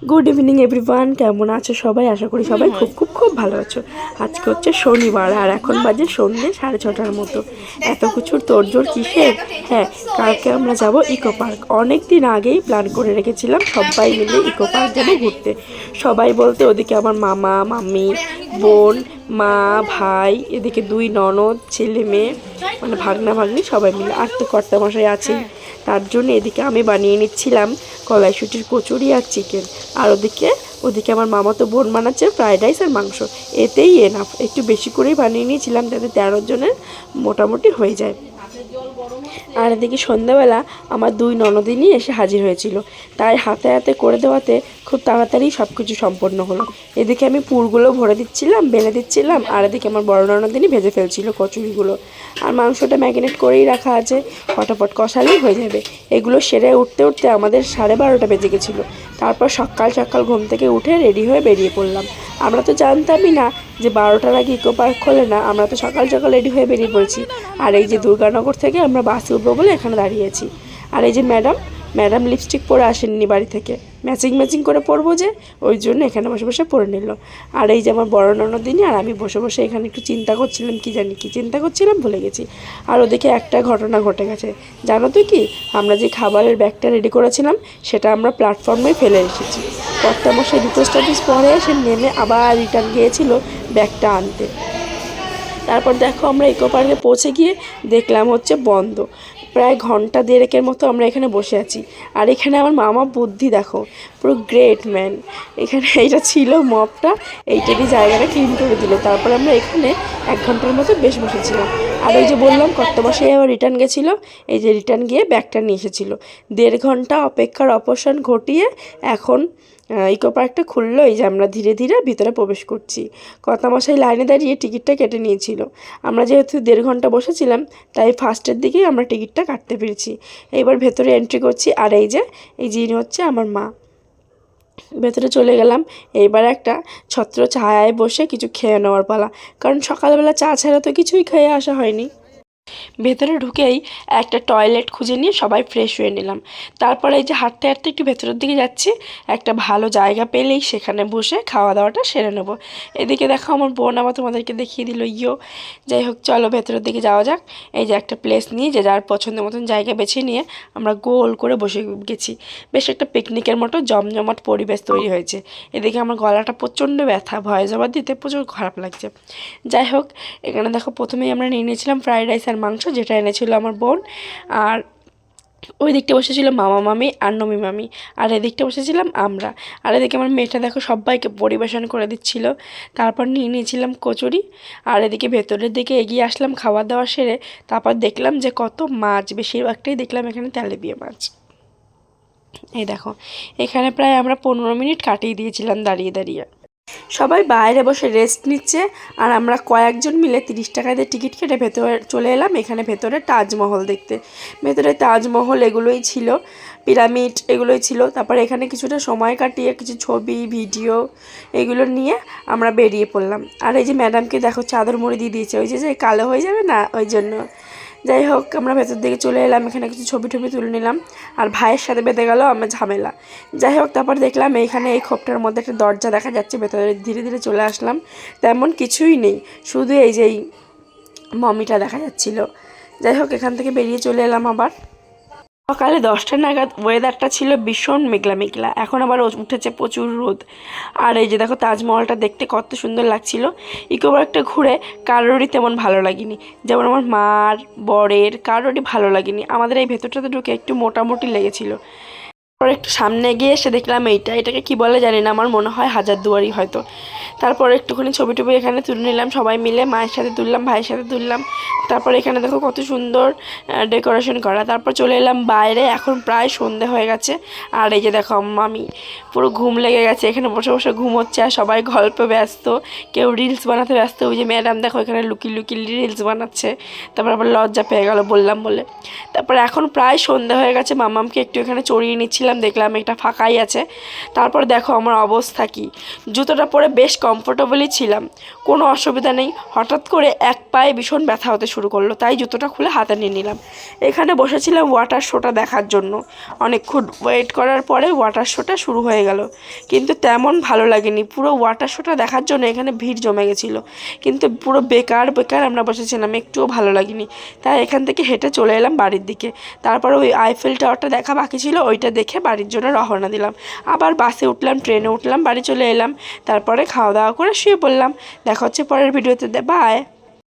Good evening everyone, কেমন আছো সবাই? আশা করি সবাই খুব খুব খুব ভালো আছো। আজকে হচ্ছে শনিবার আর এখন বাজে সন্ধ্যে 6:30টার মতো। এত কিছুর তোড়জোড় কিসের? হ্যাঁ, কালকে আমরা যাব ইকো পার্ক। অনেক দিন আগেই প্ল্যান করে রেখেছিলাম সবাই মিলে ইকো পার্ক যাবো ঘুরতে। সবাই বলতে ওদিকে আমার মামা মামি, বোন, মা, ভাই, এদিকে 2 ননদ, ছেলে মেয়ে, মানে ভাগনা ভাগ্নি সবাই মিলে। আর তো কর্তামশাই আছেই। তার জন্য এদিকে আমি বানিয়ে নিচ্ছিলাম কড়াইশুঁটির কচুরি আর চিকেন। আর ওদিকে আমার মামা তো বোন বানাচ্ছে ফ্রাইড রাইস আর মাংস। এতেই এনাফ, একটু বেশি করেই বানিয়ে নিয়েছিলাম যাতে 13 জনের মোটামুটি হয়ে যায়। আর এদিকে সন্ধ্যাবেলা আমার 2 ননদিনই এসে হাজির হয়েছিল, তাই হাতে হাতে করে দেওয়াতে খুব তাড়াতাড়ি সব কিছু সম্পন্ন হলো। এদিকে আমি পুরগুলো ভরে দিচ্ছিলাম, বেলে দিচ্ছিলাম, আর এদিকে আমার বড় ননদিনই ভেজে ফেলছিল কচুরিগুলো। আর মাংসটা ম্যারিনেট করেই রাখা আছে, ফটাফট কষালেই হয়ে যাবে। এগুলো সেরে উঠতে উঠতে আমাদের 12:30 বেজে গেছিলো। তারপর সকাল সকাল ঘুম থেকে উঠে রেডি হয়ে বেরিয়ে পড়লাম। আমরা তো জানতামই না যে 12টার আগে ইকো পার্ক খোলে না। আমরা তো সকাল সকাল রেডি হয়ে বেরিয়ে পড়েছি। আর এই যে দুর্গানগর থেকে আমরা বাসে উঠবো বলে এখানে দাঁড়িয়েছি। আর এই যে ম্যাডাম লিপস্টিক পরে আসেননি বাড়ি থেকে, ম্যাচিং করে পরবো যে, ওই জন্য এখানে বসে বসে পরে নিল। আর এই যে আমার বড় ননদিনী আর আমি বসে বসে এখানে একটু চিন্তা করছিলাম, কি জানি কি চিন্তা করছিলাম ভুলে গেছি। আর ওদিকে একটা ঘটনা ঘটে গেছে, জানো তো কি? আমরা যে খাবারের ব্যাগটা রেডি করেছিলাম সেটা আমরা প্ল্যাটফর্মে ফেলে এসেছি। কর্তামশাই দুটো স্টপেজ পরে এসে নেমে আবার রিটার্ন গিয়েছিল ব্যাগটা আনতে। তারপর দেখো আমরা ইকো পার্কে পৌঁছে গিয়ে দেখলাম হচ্ছে বন্ধ। প্রায় ঘন্টা দেড়েকের মতো আমরা এখানে বসে আছি। আর এখানে আমার মামা বুদ্ধি দেখো, পুরো গ্রেট ম্যান। এখানে এইটা ছিল মপটা, এইটারই জায়গাটা ক্লিন করে দিল। তারপর আমরা এখানে 1 ঘন্টার মতো বেশ বসেছিলাম। আর ওই যে বললাম কর্তামশাই আবার রিটার্ন গেছিলো, এই যে রিটার্ন গিয়ে ব্যাগটা নিয়ে এসেছিলো। 1.5 ঘন্টা অপেক্ষার অবসান ঘটিয়ে এখন ইকো পার্কটা খুললো। এই যে আমরা ধীরে ধীরে ভিতরে প্রবেশ করছি। কর্তামশাই লাইনে দাঁড়িয়ে টিকিটটা কেটে নিয়েছিল। আমরা যেহেতু 1.5 ঘন্টা বসেছিলাম, তাই ফার্স্টের দিকেই আমরা টিকিটটা কাটতে পেরেছি। এইবার ভেতরে এন্ট্রি করছি। আর এই যিনি হচ্ছে আমার মা। ভেতরে চলে গেলাম। এইবার একটা ছত্র ছায়ায় বসে কিছু খেয়ে নেওয়ার পালা, কারণ সকালবেলা চা ছাড়া তো কিছুই খেয়ে আসা হয়নি। ভেতরে ঢুকেই একটা টয়লেট খুঁজে নিয়ে সবাই ফ্রেশ হয়ে নিলাম। তারপরে এই যে হাঁটতে হাঁটতে একটু ভেতরের দিকে যাচ্ছি, একটা ভালো জায়গা পেলেই সেখানে বসে খাওয়া দাওয়াটা সেরে নেবো। এদিকে দেখো আমার বোন আবার তোমাদেরকে দেখিয়ে দিল ইয়ো। যাই হোক, চলো ভেতরের দিকে যাওয়া যাক। এই যে একটা প্লেস নিয়ে যে যার পছন্দের মতন জায়গা বেছে নিয়ে আমরা গোল করে বসে গেছি। বেশ একটা পিকনিকের মতো জমজমাট পরিবেশ তৈরি হয়েছে। এদিকে আমার গলাটা প্রচণ্ড ব্যথা, ভয়েস ওভার দিতে প্রচুর খারাপ লাগছে। যাই হোক, এখানে দেখো প্রথমেই আমরা নিয়ে নিয়েছিলাম ফ্রাইড রাইস আর মাংস, যেটা এনেছিল আমার বোন। আর ওই দিকটা বসেছিল মামা মামি আর নমি মামি, আর এদিকটা বসেছিলাম আমরা। আর এদিকে আমার মেয়েটা দেখো সবাইকে পরিবেশন করে দিচ্ছিল। তারপর নিয়ে নিয়েছিলাম কচুরি। আর এদিকে ভেতরের দিকে এগিয়ে আসলাম খাওয়া দাওয়া সেরে। তারপর দেখলাম যে কত মাছ, বেশিরভাগটাই দেখলাম এখানে তেলাপিয়া মাছ। এই দেখো, এখানে প্রায় আমরা 15 মিনিট কাটিয়ে দিয়েছিলাম দাঁড়িয়ে দাঁড়িয়ে। সবাই বাইরে বসে রেস্ট নিচ্ছে। আর আমরা কয়েকজন মিলে 30 টাকা দিয়ে টিকিট কেটে ভেতরে চলে এলাম এখানে ভেতরে তাজমহল দেখতে। ভেতরে তাজমহল এগুলোই ছিল, পিরামিড এগুলোই ছিল। তারপরে এখানে কিছুটা সময় কাটিয়ে কিছু ছবি ভিডিও এগুলো নিয়ে আমরা বেরিয়ে পড়লাম। আর এই যে ম্যাডামকে দেখো চাদর মুড়ি দিয়ে দিয়েছে, ওই যে কালো হয়ে যাবে না ওই জন্য। যাই হোক, আমরা ভেতর দিকে চলে এলাম, এখানে কিছু ছবি টবি তুলে নিলাম। আর ভাইয়ের সাথে বেঁধে গেল আমার ঝামেলা। যাই হোক, তারপর দেখলাম এইখানে এই খোপটার মধ্যে একটা দরজা দেখা যাচ্ছে, ভেতরে ধীরে ধীরে চলে আসলাম। তেমন কিছুই নেই, শুধু এই যে মমিটা দেখা যাচ্ছিল। যাই হোক, এখান থেকে বেরিয়ে চলে এলাম আবার। সকালে 10টা নাগাদ ওয়েদারটা ছিল ভীষণ মেঘলা মেঘলা, এখন আবার উঠেছে প্রচুর রোদ। আর এই যে দেখো তাজমহলটা দেখতে কত সুন্দর লাগছিল। ইকো পার্কটা ঘুরে কারোরই তেমন ভালো লাগেনি, যেমন আমার মার বরের কারোরই ভালো লাগেনি। আমাদের এই ভেতরটাতে ঢুকে একটু মোটামুটি লেগেছিল। তারপর একটু সামনে গিয়ে এসে দেখলাম এটাকে কি বলে জানি না, আমার মনে হয় হাজারদুয়ারি হয়তো। তারপর একটুখানি ছবি টবি এখানে তুলে নিলাম সবাই মিলে, মায়ের সাথে তুললাম, ভাইয়ের সাথে তুললাম। তারপর এখানে দেখো কত সুন্দর ডেকোরেশন করা। তারপর চলে এলাম বাইরে, এখন প্রায় সন্ধে হয়ে গেছে। আর এই যে দেখো মামি পুরো ঘুম লেগে গেছে, এখানে বসে বসে ঘুমোচ্ছে আর সবাই গল্পে ব্যস্ত, কেউ রিলস বানাতে ব্যস্ত। ওই যে ম্যাডাম দেখো এখানে লুকিয়ে লুকিয়ে রিলস বানাচ্ছে। তারপর আবার লজ্জা পেয়ে গেল বললাম বলে। তারপর এখন প্রায় সন্ধে হয়ে গেছে, মামামকে একটু এখানে চড়িয়ে নিচ্ছিলাম, দেখলাম একটা ফাঁকাই আছে। তারপর দেখো আমার অবস্থা কি, জুতোটা পরে বেশ কমফোর্টেবলই ছিলাম, কোনো অসুবিধা নেই। হঠাৎ করে এক পায়ে ভীষণ ব্যথা হতে শুরু করলো, তাই জুতোটা খুলে হাতে নিয়ে নিলাম। এখানে বসেছিলাম ওয়াটার শোটা দেখার জন্য। অনেকক্ষণ ওয়েট করার পরে ওয়াটার শোটা শুরু হয়ে গেল, কিন্তু তেমন ভালো লাগেনি। পুরো ওয়াটার শোটা দেখার জন্য এখানে ভিড় জমে গেছিলো, কিন্তু পুরো বেকার বেকার আমরা বসেছিলাম, একটুও ভালো লাগেনি। তাই এখান থেকে হেঁটে চলে এলাম বাড়ির দিকে। তারপরে ওই আইফেল টাওয়ারটা দেখা বাকি ছিল, ওইটা দেখে বাড়ির জন্য রওনা দিলাম। আবার বাসে উঠলাম, ট্রেনে উঠলাম, বাড়ি চলে এলাম। তারপরে খাওয়া দাওয়া করে শুয়ে পড়লাম। দেখা হচ্ছে পরের ভিডিওতে, বাই।